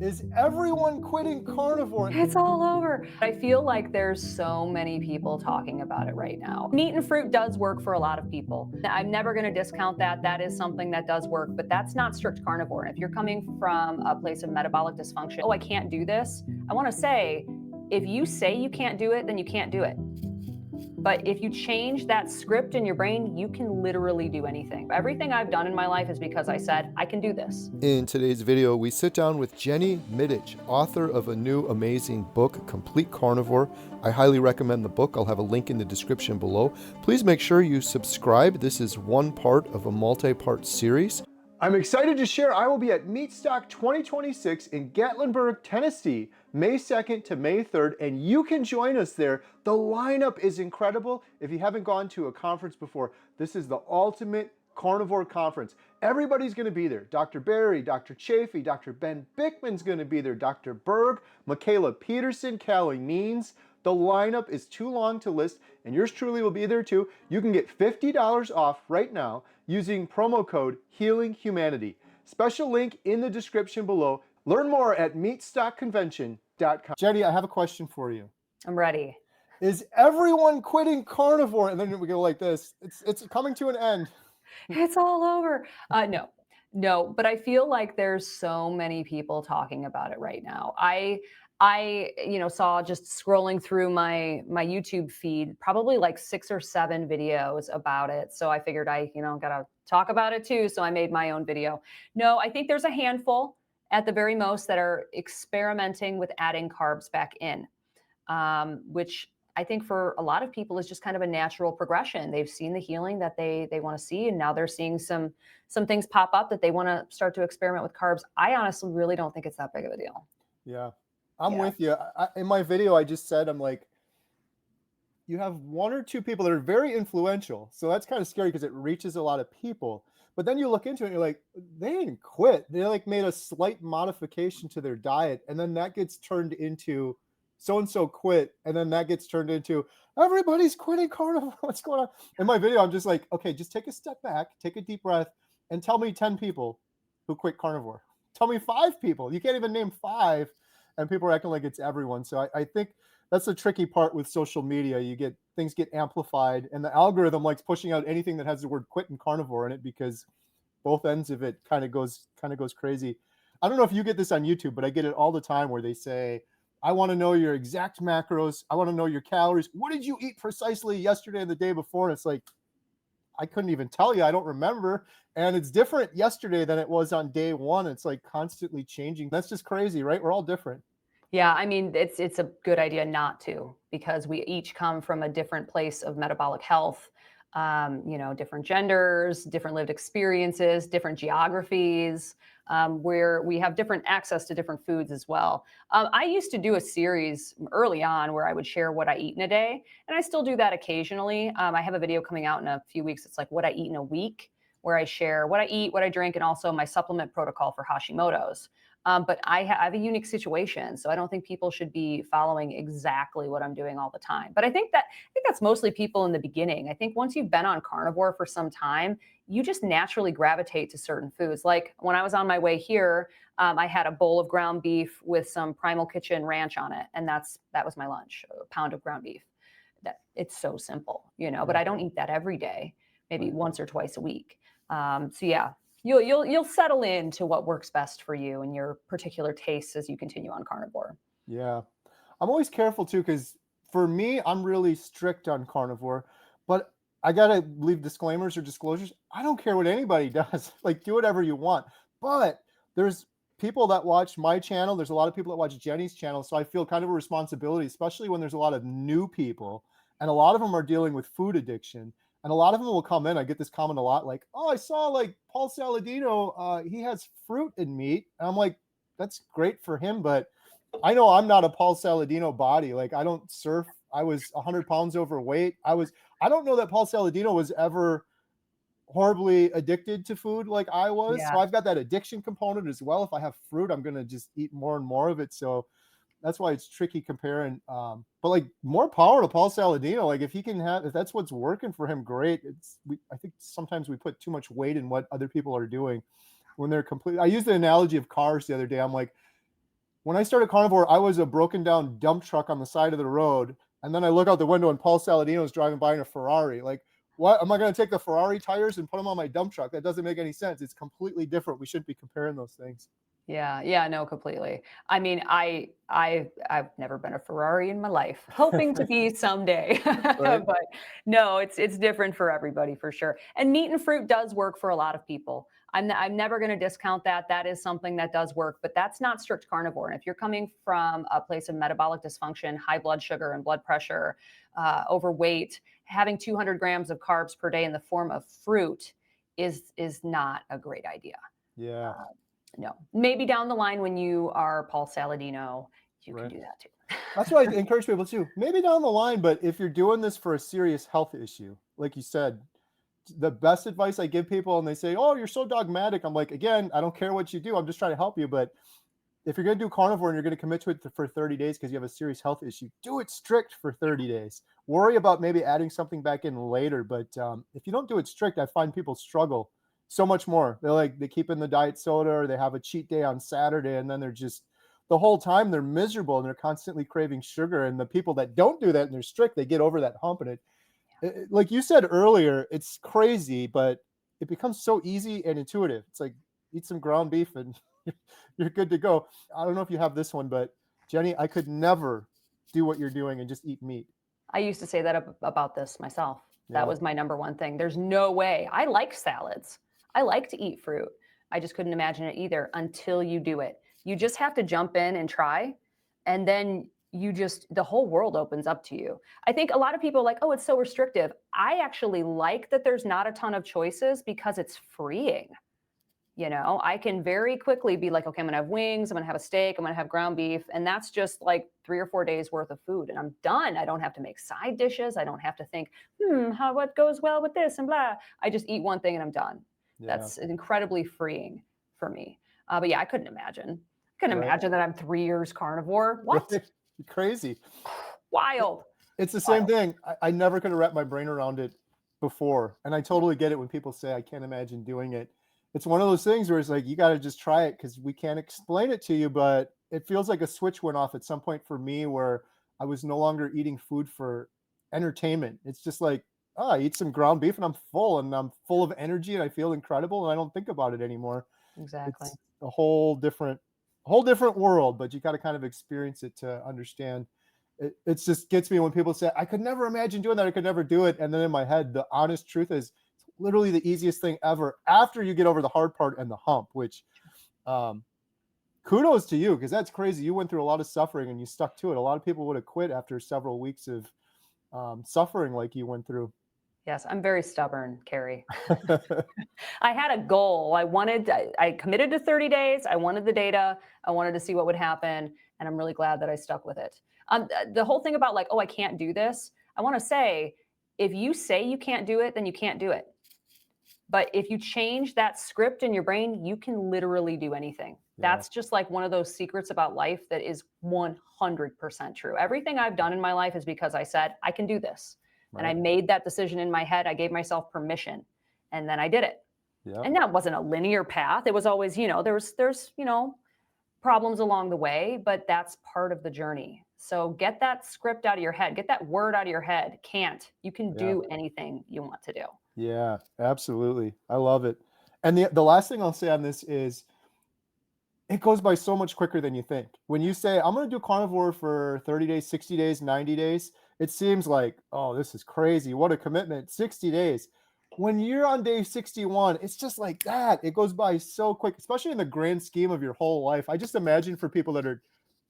Is everyone quitting carnivore? It's all over. I feel like there's so many people talking about it right now. Meat and fruit does work for a lot of people. I'm never going to discount that. That is something that does work, but that's not strict carnivore. And if you're coming from a place of metabolic dysfunction, oh, I can't do this. I want to say, if you say you can't do it, then you can't do it. But if you change that script in your brain, you can literally do anything. Everything I've done in my life is because I said, I can do this. In today's video, we sit down with Jenny Middich, author of a new amazing book, Complete Carnivore. I highly recommend the book. I'll have a link in the description below. Please make sure you subscribe. This is one part of a multi-part series. I'm excited to share I will be at Meatstock 2026 in Gatlinburg, Tennessee, May 2nd to May 3rd, and you can join us there. The lineup is incredible. If you haven't gone to a conference before, this is the ultimate carnivore conference. Everybody's going to be there. Dr. Barry, Dr. Chafee, Dr. Ben Bickman's going to be there, Dr. Berg, Michaela Peterson, Callie Means. The lineup is too long to list, and yours truly will be there too. You can get $50 off right now using promo code HealingHumanity. Special link in the description below. Learn more at meatstockconvention.com. Jenny, I have a question for you. I'm ready. Is everyone quitting carnivore? And then we go like this. It's coming to an end. It's all over. No, but I feel like there's so many people talking about it right now. I saw just scrolling through my YouTube feed, probably like 6 or 7 videos about it. So I figured gotta talk about it too. So I made my own video. No, I think there's a handful at the very most that are experimenting with adding carbs back in, which I think for a lot of people is just kind of a natural progression. They've seen the healing that they want to see, and now they're seeing some things pop up that they want to start to experiment with carbs. I honestly really don't think it's that big of a deal. Yeah, I'm Yeah. with you. In my video, I just said, I'm like, you have 1 or 2 people that are very influential. So that's kind of scary because it reaches a lot of people. But then you look into it and you're like, they didn't quit. They like made a slight modification to their diet. And then that gets turned into so and so quit. And then that gets turned into everybody's quitting carnivore. What's going on? In my video, I'm just like, okay, just take a step back, take a deep breath, and tell me 10 people who quit carnivore. Tell me 5 people. You can't even name 5. And people are acting like it's everyone. So I think that's the tricky part with social media. You get things get amplified, and the algorithm likes pushing out anything that has the word quit and carnivore in it because both ends of it kind of goes crazy. I don't know if you get this on YouTube, but I get it all the time where they say, I want to know your exact macros. I want to know your calories. What did you eat precisely yesterday and the day before? And it's like, I couldn't even tell you. I don't remember. And it's different yesterday than it was on day one. It's like constantly changing. That's just crazy, right? We're all different. Yeah, I mean, it's a good idea not to, because we each come from a different place of metabolic health. Different genders, different lived experiences, different geographies, where we have different access to different foods as well. I used to do a series early on where I would share what I eat in a day, and I still do that occasionally. I have a video coming out in a few weeks. It's like what I eat in a week, where I share what I eat, what I drink, and also my supplement protocol for Hashimoto's. But I have a unique situation, so I don't think people should be following exactly what I'm doing all the time. But I think that's mostly people in the beginning. I think once you've been on carnivore for some time, you just naturally gravitate to certain foods. Like when I was on my way here, I had a bowl of ground beef with some Primal Kitchen ranch on it, and that was my lunch, a pound of ground beef. That it's so simple, but Yeah. I don't eat that every day, maybe Right. once or twice a week. So yeah, you'll settle into what works best for you and your particular tastes as you continue on carnivore. Yeah. I'm always careful too, because for me, I'm really strict on carnivore, but I gotta leave disclaimers or disclosures. I don't care what anybody does. Like, do whatever you want. But there's people that watch my channel. There's a lot of people that watch Jenny's channel. So I feel kind of a responsibility, especially when there's a lot of new people. And a lot of them are dealing with food addiction. And a lot of them will come in. I get this comment a lot, like, oh, I saw like Paul Saladino, he has fruit and meat. And I'm like, that's great for him, but I know I'm not a Paul Saladino body. Like, I don't surf. I was 100 pounds overweight. I don't know that Paul Saladino was ever horribly addicted to food like I was. Yeah. So I've got that addiction component as well. If I have fruit, I'm going to just eat more and more of it. So that's why it's tricky comparing. But like, more power to Paul Saladino. Like, if that's what's working for him, great. I think sometimes we put too much weight in what other people are doing when they're completely. I used the analogy of cars the other day. I'm like, when I started carnivore, I was a broken down dump truck on the side of the road. And then I look out the window and Paul Saladino is driving by in a Ferrari. Like, what am I going to take the Ferrari tires and put them on my dump truck? That doesn't make any sense. It's completely different. We shouldn't be comparing those things. Yeah, yeah, no, completely. I mean, I've never been a Ferrari in my life, hoping to be someday. Right? But no, it's different for everybody for sure. And meat and fruit does work for a lot of people. I'm never going to discount that. That is something that does work, but that's not strict carnivore. And if you're coming from a place of metabolic dysfunction, high blood sugar and blood pressure, overweight, having 200 grams of carbs per day in the form of fruit is not a great idea. Yeah. Uh, no, maybe down the line when you are Paul Saladino, you can Right. do that too. That's why I encourage people too. Maybe down the line, but if you're doing this for a serious health issue, like you said, the best advice I give people, and they say, "Oh, you're so dogmatic." I'm like, again, I don't care what you do. I'm just trying to help you. But if you're going to do carnivore and you're going to commit to it for 30 days because you have a serious health issue, do it strict for 30 days. Worry about maybe adding something back in later. But if you don't do it strict, I find people struggle so much more. They keep in the diet soda or they have a cheat day on Saturday, and then they're just the whole time they're miserable and they're constantly craving sugar. And the people that don't do that and they're strict, they get over that hump. And like you said earlier, it's crazy, but it becomes so easy and intuitive. It's like eat some ground beef and you're good to go. I don't know if you have this one, but Jenny, I could never do what you're doing and just eat meat. I used to say that about this myself. That Yeah. was my number one thing. There's no way. I like salads. I like to eat fruit. I just couldn't imagine it either until you do it. You just have to jump in and try, and then the whole world opens up to you. I think a lot of people are like, oh, it's so restrictive. I actually like that there's not a ton of choices because it's freeing. I can very quickly be like, okay, I'm gonna have wings, I'm gonna have a steak, I'm gonna have ground beef. And that's just like 3 or 4 days worth of food. And I'm done. I don't have to make side dishes. I don't have to think, what goes well with this and blah. I just eat one thing and I'm done. Yeah. That's incredibly freeing for me. But yeah, I couldn't imagine. I couldn't Right. imagine that I'm 3 years carnivore. What? Right. Crazy. Wild. It's the same Wild. thing. I never could have wrapped my brain around it before. And I totally get it when people say, I can't imagine doing it. It's one of those things where it's like, you got to just try it because we can't explain it to you. But it feels like a switch went off at some point for me where I was no longer eating food for entertainment. It's just like, oh, I eat some ground beef and I'm full and I'm full of energy and I feel incredible and I don't think about it anymore. Exactly. It's a whole different world, but you got to kind of experience it to understand. It's just gets me when people say, I could never imagine doing that. I could never do it. And then in my head, the honest truth is it's literally the easiest thing ever after you get over the hard part and the hump, which um, kudos to you because that's crazy. You went through a lot of suffering and you stuck to it. A lot of people would have quit after several weeks of suffering like you went through. Yes, I'm very stubborn, Carrie. I had a goal. I committed to 30 days. I wanted the data. I wanted to see what would happen. And I'm really glad that I stuck with it. The whole thing about like, oh, I can't do this. I want to say, if you say you can't do it, then you can't do it. But if you change that script in your brain, you can literally do anything. Yeah. That's just like one of those secrets about life that is 100% true. Everything I've done in my life is because I said, I can do this. And I Right. made that decision in my head. I gave myself permission and then I did it. Yeah. And that wasn't a linear path. It was always, there's problems along the way, but that's part of the journey. So get that script out of your head, get that word out of your head. Can't. You can Yeah. do anything you want to do. Yeah, absolutely. I love it. And the last thing I'll say on this is it goes by so much quicker than you think. When you say, I'm going to do carnivore for 30 days, 60 days, 90 days, it seems like, oh, this is crazy. What a commitment. 60 days. When you're on day 61, it's just like that. It goes by so quick, especially in the grand scheme of your whole life. I just imagine for people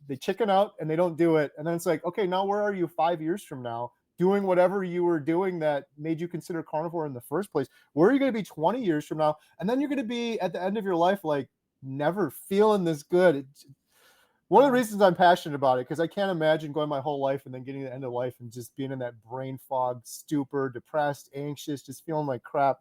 they chicken out and they don't do it. And then it's like, okay, now where are you 5 years from now? Doing whatever you were doing that made you consider carnivore in the first place. Where are you going to be 20 years from now? And then you're going to be at the end of your life, like never feeling this good. One of the reasons I'm passionate about it, because I can't imagine going my whole life and then getting to the end of life and just being in that brain fog, stupor, depressed, anxious, just feeling like crap.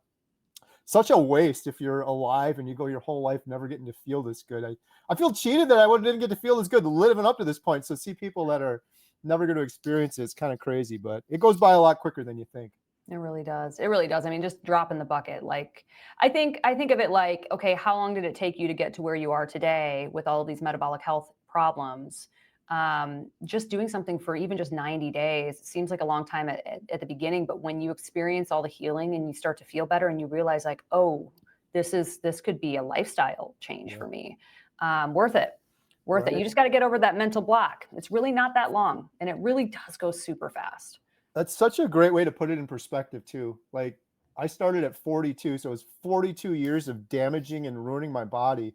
Such a waste if you're alive and you go your whole life never getting to feel this good. I feel cheated that I didn't get to feel this good living up to this point. So see people that are never going to experience it, it's kind of crazy, but it goes by a lot quicker than you think. It really does. It really does. I mean, just drop in the bucket. Like, I think of it like, okay, how long did it take you to get to where you are today with all of these metabolic health problems, just doing something for even just 90 days, it seems like a long time at the beginning, but when you experience all the healing and you start to feel better and you realize like, oh, this could be a lifestyle change Yeah. for me. Worth it. Worth it. You Right. just got to get over that mental block. It's really not that long, and it really does go super fast. That's such a great way to put it in perspective too. Like I started at 42, so it's 42 years of damaging and ruining my body.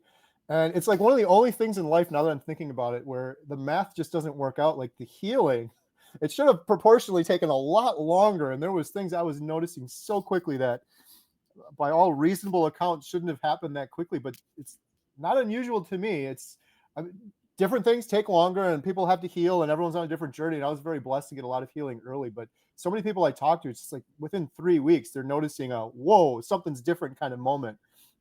And it's like one of the only things in life now that I'm thinking about it where the math just doesn't work out. Like the healing, it should have proportionally taken a lot longer. And there was things I was noticing so quickly that by all reasonable accounts shouldn't have happened that quickly, but it's not unusual to me. I mean, different things take longer and people have to heal and everyone's on a different journey. And I was very blessed to get a lot of healing early, but so many people I talk to, it's just like within 3 weeks, they're noticing a whoa, something's different kind of moment.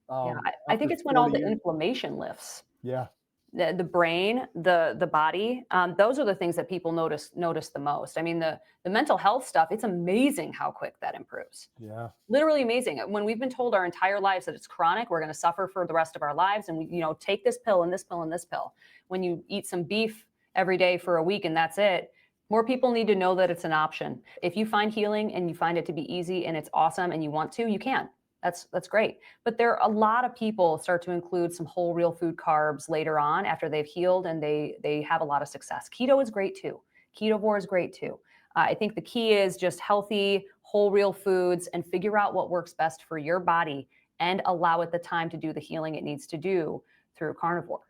Yeah, I After think it's when all 40 the years. inflammation lifts. Yeah. The brain, the body, those are the things that people notice the most. I mean, the mental health stuff, it's amazing how quick that improves. Yeah. Literally amazing. When we've been told our entire lives that it's chronic, we're going to suffer for the rest of our lives, and we, take this pill and this pill and this pill. When you eat some beef every day for a week and that's it, more people need to know that it's an option. If you find healing and you find it to be easy and it's awesome and you want to, you can. That's great. But there are a lot of people start to include some whole real food carbs later on after they've healed and they have a lot of success. Keto is great too. Ketovore is great too. I think the key is just healthy, whole real foods and figure out what works best for your body and allow it the time to do the healing it needs to do through carnivore.